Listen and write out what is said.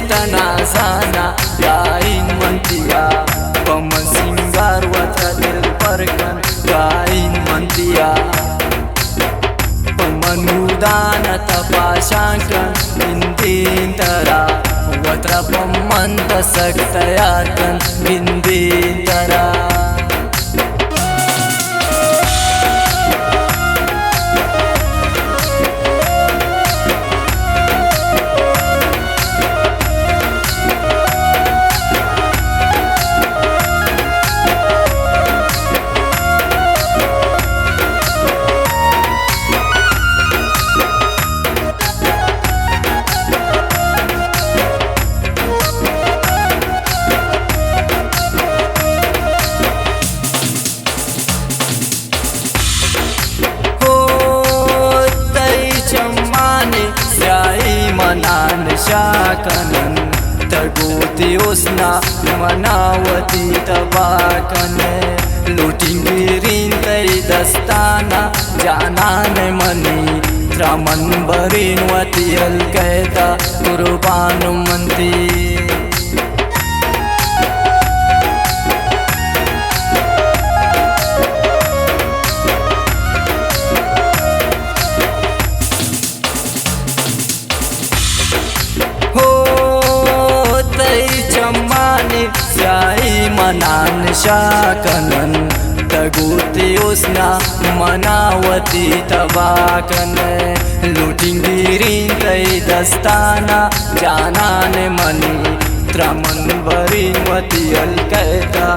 तना जाना गाइन मंतिया पमन सिंगार वथा दिल परकन गाइन मंतिया पमनुदान तपाशांकन बिंदीन तरा वत्रा पमंत सक्तयाकन बिंदीन तरा मनान शाकनन तगोती उसना मनावती तबाकन लुटिंगिरीन तरी दस्ताना जानान मनी त्रमन बरीन वती अलकैता कुर्बान मंती मनान शाकनन तगोती उसना मनावती तबाकन लुटिंगिरीन तई दस्ताना जानान मनी त्रमन बरीन वती अलकैता